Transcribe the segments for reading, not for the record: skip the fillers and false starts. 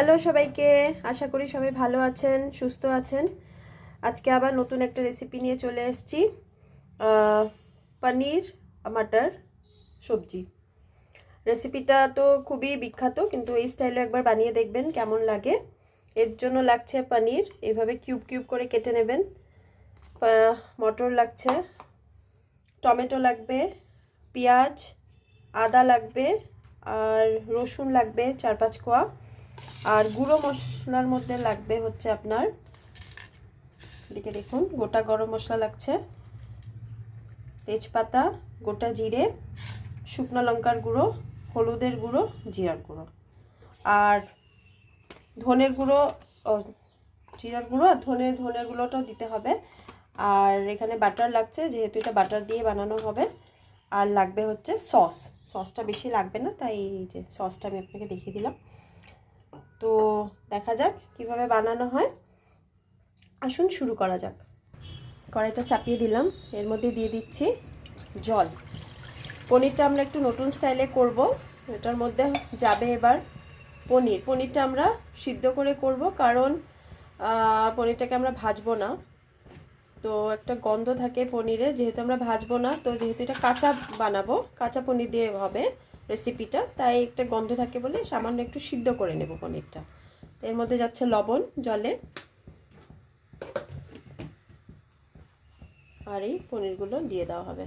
Hello সবাইকে, আশা করি সবাই ভালো আছেন, সুস্থ আছেন। আজকে আবার নতুন একটা রেসিপি নিয়ে চলে এসেছি। পনির মটর সবজি রেসিপিটা তো খুবই বিখ্যাত, কিন্তু এই স্টাইলে একবার বানিয়ে দেখবেন কেমন লাগে। এর জন্য লাগছে পনির, এইভাবে কিউব কিউব করে কেটে নেবেন। মটর লাগছে, টমেটো লাগবে, পেঁয়াজ, আদা লাগবে, আর রসুন লাগবে 4-5 কোয়া। আর গুঁড়ো মশলার মধ্যে লাগবে হচ্ছে আপনার, এদিকে দেখুন, গোটা গরম মশলা লাগছে, তেজপাতা, গোটা জিরে, শুকনো লঙ্কার গুঁড়ো, হলুদের গুঁড়ো, জিরার গুঁড়ো, আর ধনের গুঁড়ো, জিরার গুঁড়ো আর ধনের গুঁড়োটাও দিতে হবে। আর এখানে বাটার লাগছে, যেহেতু এটা বাটার দিয়ে বানানো হবে। আর লাগবে হচ্ছে সসটা বেশি লাগবে না, তাই এই যে সসটা আমি আপনাকে দেখিয়ে দিলাম। তো দেখা যাক কিভাবে বানানো হয়, আসুন শুরু করা যাক। কড়াইটা চাপিয়ে দিলাম, এর মধ্যে দিয়ে দিচ্ছি জল। পনিরটা আমরা একটু নতুন স্টাইলে করব। এটার মধ্যে যাবে এবার পনিরটা আমরা সিদ্ধ করে করব, কারণ পনিরটাকে আমরা ভাজবো না। তো একটা গন্ধ থাকে পনিরে, যেহেতু আমরা ভাজবো না, তো যেহেতু এটা কাঁচা বানাবো, কাঁচা পনির দিয়ে হবে রেসিপিটা, তাই একটা গন্ধ থাকে বলে সামান্য একটু সিদ্ধ করে নেব পনিরটা। এর মধ্যে যাচ্ছে লবণ জলে, আর এই পনিরগুলো দিয়ে দেওয়া হবে।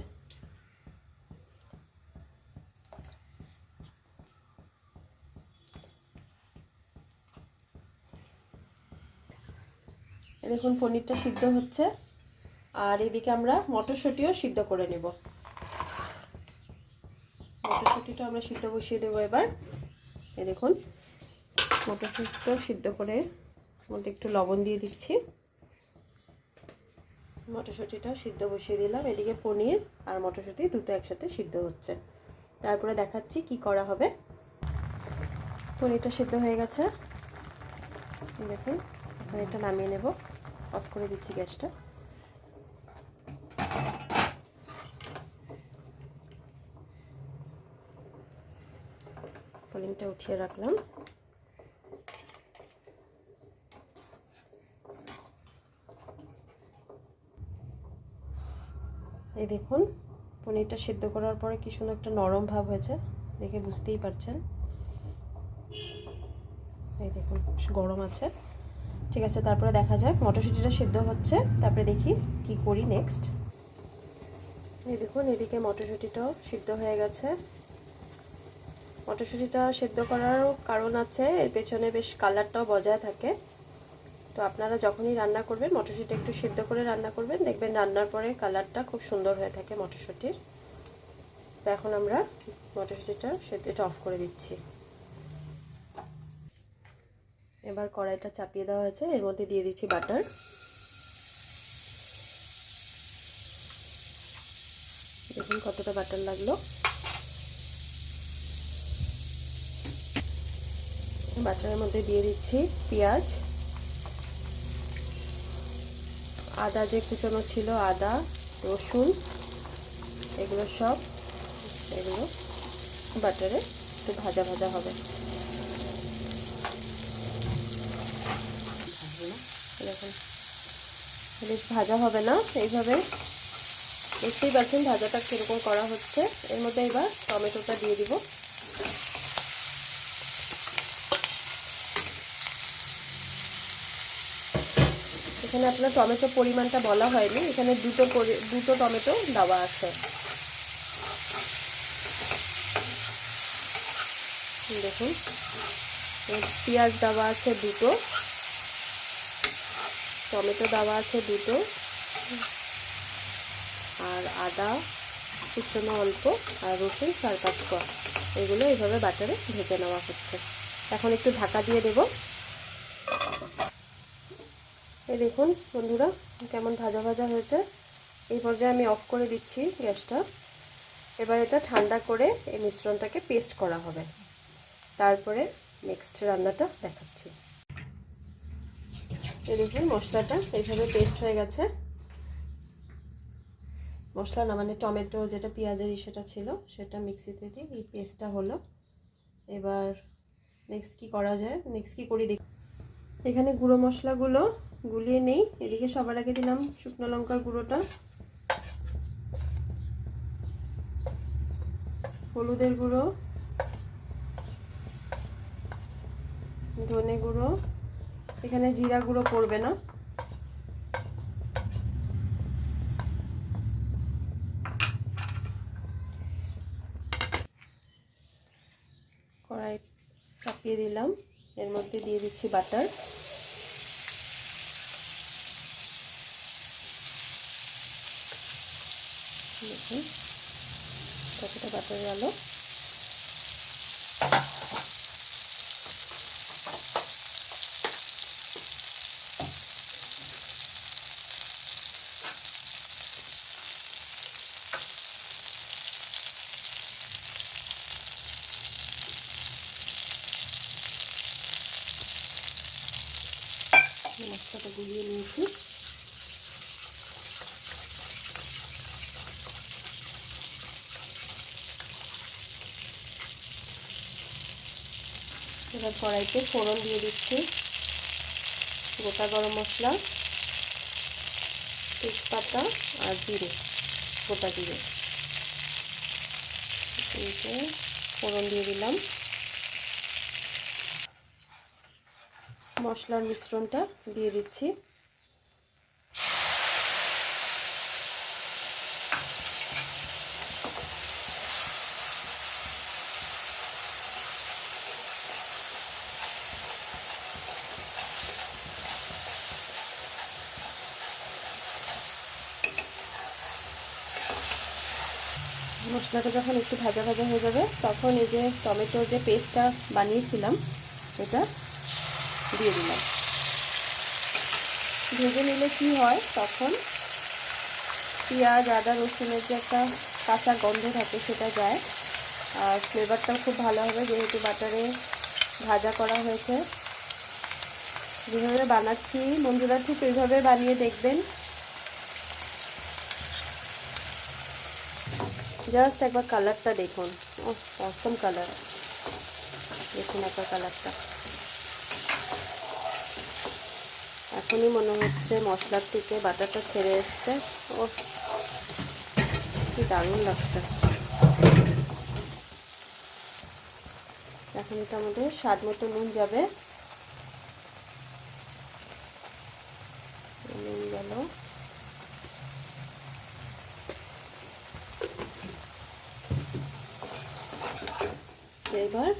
দেখুন পনিরটা সিদ্ধ হচ্ছে, আর এদিকে আমরা মটরশুঁটিও সিদ্ধ করে নেব। মটরশুঁটিটা আমরা সিদ্ধ বসিয়ে দেবো এবার। এই দেখুন মটরশুঁটিটাও সিদ্ধ করে মধ্যে একটু লবণ দিয়ে দিচ্ছি। মটরশুঁটিটা সিদ্ধ বসিয়ে দিলাম, এদিকে পনির আর মটরশুঁটি দুটো একসাথে সিদ্ধ হচ্ছে। তারপরে দেখাচ্ছি কি করা হবে। পনিরটা সিদ্ধ হয়ে গেছে, দেখুন এটা নামিয়ে নেব। অফ করে দিচ্ছি গ্যাসটা। পনিরটা উঠিয়ে রাখলাম। এই দেখুন পনিরটা সিদ্ধ করার পরে কি সুন্দর একটা নরম ভাব হয়েছে, দেখে বুঝতেই পারছেন। এই দেখুন গরম আছে, ঠিক আছে। তারপরে দেখা যাক, মটরশুঁটিটা সিদ্ধ হচ্ছে, তারপরে দেখি কি করি নেক্সট। এই দেখুন এদিকে মটরশুঁটিটাও সিদ্ধ হয়ে গেছে। মটরশুঁটিটা সিদ্ধ করারও কারণ আছে, এর পেছনে বেশ কালারটাও বজায় থাকে। তো আপনারা যখনই রান্না করবেন মটরশুঁটি একটু সিদ্ধ করে রান্না করবেন, দেখবেন রান্নার পরে কালারটা খুব সুন্দর হয়ে থাকে মটরশুঁটির। তো এখন আমরা মটরশুঁটিটা এটা অফ করে দিচ্ছি। এবার কড়াইটা চাপিয়ে দেওয়া হয়েছে, এর মধ্যে দিয়ে দিচ্ছি বাটার। দেখুন কতটা বাটার লাগলো। বাটারের মধ্যে দিয়ে দিচ্ছি পেঁয়াজ, আদা যে কুচানো ছিল, আদা, রসুন, এগুলো বাটারে একটু ভাজা ভাজা হবে। দেখুন বেশ ভাজা হবে না, এইভাবে দেখতেই পাচ্ছেন ভাজাটা কীরকম করা হচ্ছে। এর মধ্যে এবার টমেটোটা দিয়ে দিব। এখানে আপনার টমেটো পরিমাণটা বলা হয়নি, এখানে দুটো টমেটো দেওয়া আছে। দেখুন পেঁয়াজ দেওয়া আছে দুটো, টমেটো দেওয়া আছে দুটো, আর আদা কুচনো অল্প, আর রসুন 4-5 কোয়া। এগুলো এইভাবে বাটারে ভেজে নেওয়া হচ্ছে। এখন একটু ঢাকা দিয়ে দেব। এই দেখুন বন্ধুরা কেমন ভাজা ভাজা হয়েছে। এই পর্যায়ে আমি অফ করে দিচ্ছি গ্যাসটা। এবার এটা ঠান্ডা করে এই মিশ্রণটাকে পেস্ট করা হবে, তারপরে নেক্সট রান্নাটা দেখাচ্ছি। এই দেখুন মশলাটা এইভাবে পেস্ট হয়ে গেছে। মশলা না মানে টমেটো যেটা পেঁয়াজের সেটা ছিল, সেটা মিক্সিতে দিয়ে এই পেস্টটা হলো। এবার নেক্সট কি করা যায়, নেক্সট কি করি দেখি। এখানে গুঁড়ো মশলাগুলো গুলিয়ে নেই। এদিকে সবার আগে দিলাম শুকনো লঙ্কার গুঁড়োটা, হলুদের গুঁড়ো, ধনে গুঁড়ো, এখানে জিরা গুঁড়ো পড়বে না, কড়াই চাপিয়ে দিলাম, এর মধ্যে দিয়ে দিচ্ছি বাটার, দেখুন কতটা বাটার গেল। মশলাটা গুলিয়ে নিয়েছি। এবার কড়াইতে ফোড়ন দিয়ে দিচ্ছি, গোটা গরম মশলা, তেজপাতা আর জিরে, গোটা জিরে ফোড়ন দিয়ে দিলাম। মশলার মিশ্রণটা দিয়ে দিচ্ছি, মশলাটা যখন একটু ভাজা ভাজা হয়ে যাবে তখন এই যে টমেটোর যে পেস্টটা বানিয়েছিলাম এটা দিয়ে দিলাম। ভেজে নিলে কি হয়, তখন পেঁয়াজ আদা রসুনের যে একটা কাঁচা গন্ধ থাকে সেটা যায়, আর ফ্লেভারটাও খুব ভালো হবে যেহেতু বাটারে ভাজা করা হয়েছে। যেভাবে বানাচ্ছি বন্ধুরা ঠিক এইভাবে বানিয়ে দেখবেন। জাস্ট একবার কালারটা দেখুন, অসম কালার, দেখুন একবার কালারটা। এখনই মনে হচ্ছে মশলার থেকে বাটারটা ছেড়ে এসছে, ও কি দারুণ লাগছে। এখন এটা আমাদের স্বাদ মতো নুন যাবে, নুন গেল। এবার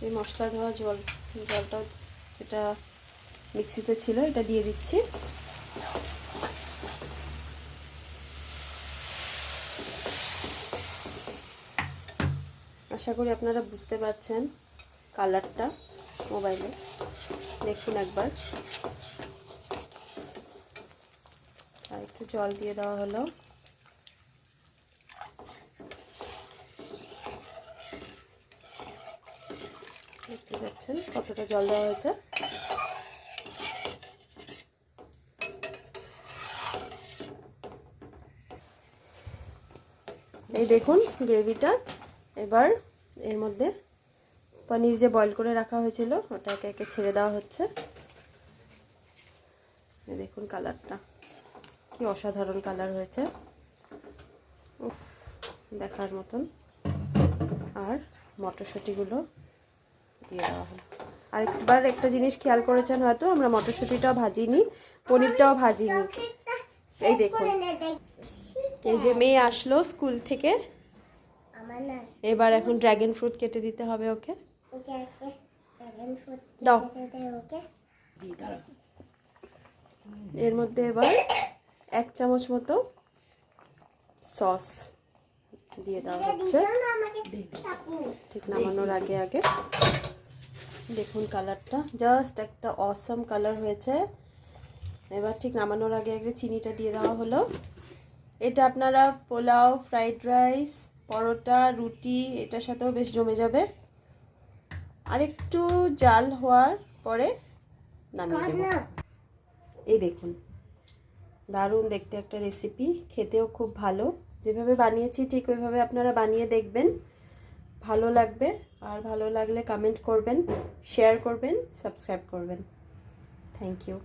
এই মশলা ধোয়া জলটা যেটা মিক্সিতে ছিল এটা দিয়ে দিচ্ছি। আশা করি আপনারা বুঝতে পারছেন কালারটা মোবাইলে, দেখুন একবার। আর একটু জল দিয়ে দেওয়া হলো, দেখতে পাচ্ছেন কতটা জল দেওয়া হয়েছে। এই দেখুন গ্রেভিটা। এবার এর মধ্যে পনির যে বয়েল করে রাখা হয়েছিল ওটা একে একে ছেড়ে দেওয়া হচ্ছে। এই দেখুন কালারটা কি অসাধারণ কালার হয়েছে, দেখার মতন। আর মটরশুঁটিগুলো দিয়ে দেওয়া হলো। আরেকবার একটা জিনিস খেয়াল করেছেন হয়তো, আমরা মটরশুঁটিটাও ভাজিনি, পনিরটাও ভাজিনি। এই দেখুন, এই যে মেয়ে আসলো স্কুল থেকে, এবার এখন ড্রাগন ফ্রুট কেটে দিতে হবে ওকে। দাও। এর মধ্যে এবার 1 চামচ মতো সস দিয়ে দেওয়া হচ্ছে, ঠিক নামানোর আগে আগে। দেখুন কালারটা জাস্ট একটা অসম কালার হয়েছে। এবার ঠিক নামানোর আগে আগে চিনিটা দিয়ে দেওয়া হলো। এটা আপনারা পোলাও, ফ্রাইড রাইস, পরোটা, রুটি এটার সাথেও বেশ জমে যাবে। আর একটু জাল হওয়ার পরে নামিয়ে দেব। এই দেখুন দারুণ দেখতে একটা রেসিপি, খেতেও খুব ভালো। যেভাবে বানিয়েছি ঠিক ওইভাবে আপনারা বানিয়ে দেখবেন, ভালো লাগবে। আর ভালো লাগলে কমেন্ট করবেন, শেয়ার করবেন, সাবস্ক্রাইব করবেন। Thank you.